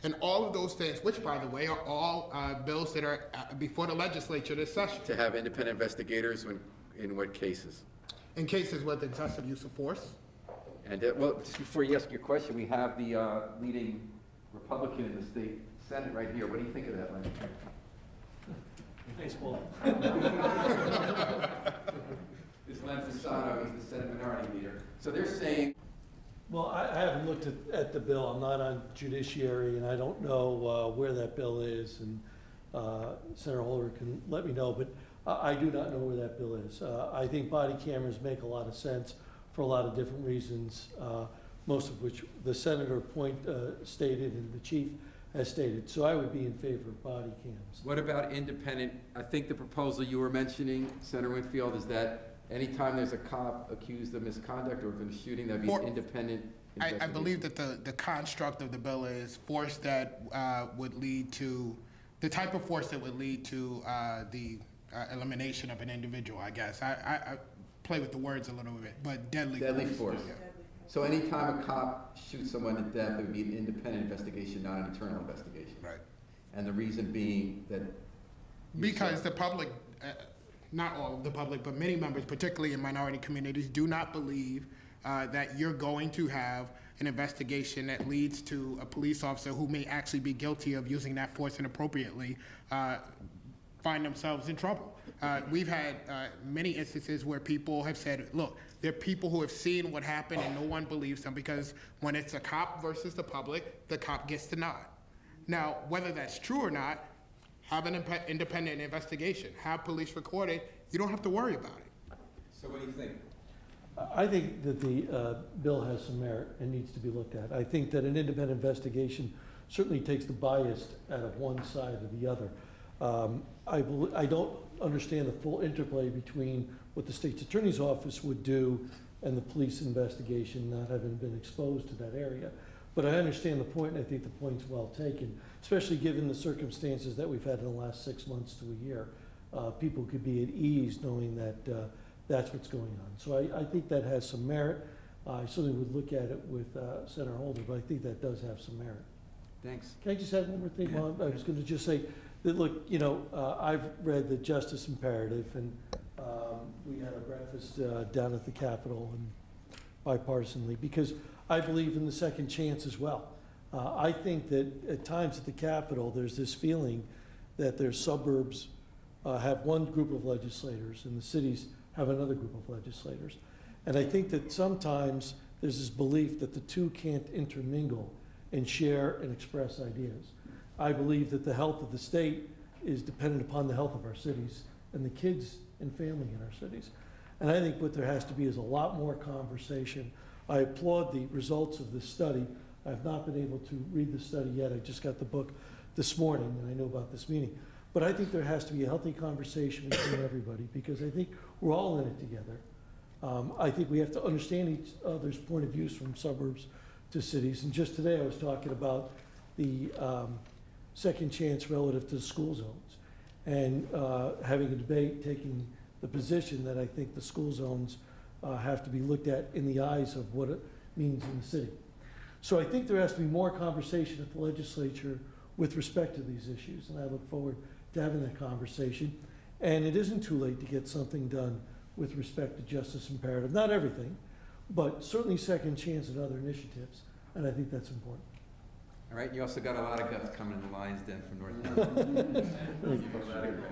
And all of those things, which by the way are all bills that are before the legislature this session. To have independent investigators in what cases? In cases with excessive use of force. And well, just before you ask your question, we have the leading Republican in the state Senate right here. What do you think of that, Len? Baseball. This Len Fasano, he's the Senate Minority Leader. So they're saying. Well, I haven't looked at the bill. I'm not on judiciary, and I don't know where that bill is. And Senator Holder can let me know, but I do not know where that bill is. I think body cameras make a lot of sense for a lot of different reasons, most of which the Senator stated and the Chief has stated. So I would be in favor of body cams. What about independent? I think the proposal you were mentioning, Senator Winfield, is that anytime there's a cop accused of misconduct or of a shooting, that'd be independent investigation. I believe that the construct of the bill is force that would lead to, the type of force that would lead to the elimination of an individual, I guess. I play with the words a little bit, but deadly force. Yeah. So anytime a cop shoots someone to death, it would be an independent investigation, not an internal investigation. Right. And the reason being that... Because the public, not all of the public, but many members, particularly in minority communities, do not believe that you're going to have an investigation that leads to a police officer who may actually be guilty of using that force inappropriately find themselves in trouble. We've had many instances where people have said, look, there are people who have seen what happened and no one believes them, because when it's a cop versus the public, the cop gets the nod. Now, whether that's true or not, have an independent investigation, have police record it, you don't have to worry about it. So what do you think? I think that the bill has some merit and needs to be looked at. I think that an independent investigation certainly takes the bias out of one side or the other. I don't understand the full interplay between what the state's attorney's office would do and the police investigation, not having been exposed to that area. But I understand the point, and I think the point's well taken, especially given the circumstances that we've had in the last 6 months to a year. People could be at ease knowing that that's what's going on. So I think that has some merit. I certainly would look at it with Senator Holder, but I think that does have some merit. Thanks. Can I just add one more thing, Bob? I was going to just say that, look, you know, I've read the Justice Imperative, and we had a breakfast down at the Capitol, and bipartisanly, because I believe in the second chance as well. I think that at times at the Capitol, there's this feeling that their suburbs have one group of legislators and the cities have another group of legislators. And I think that sometimes there's this belief that the two can't intermingle and share and express ideas. I believe that the health of the state is dependent upon the health of our cities and the kids and family in our cities. And I think what there has to be is a lot more conversation. I applaud the results of this study. I've not been able to read the study yet. I just got the book this morning and I know about this meeting. But I think there has to be a healthy conversation between everybody, because I think we're all in it together. I think we have to understand each other's point of views from suburbs to cities. And just today I was talking about the second chance relative to school zones, and having a debate, taking the position that I think the school zones have to be looked at in the eyes of what it means in the city. So I think there has to be more conversation at the legislature with respect to these issues, and I look forward to having that conversation. And it isn't too late to get something done with respect to Justice Imperative. Not everything, but certainly second chance and other initiatives, and I think that's important. All right, you also got a lot of guts coming in the Lions Den from North Carolina.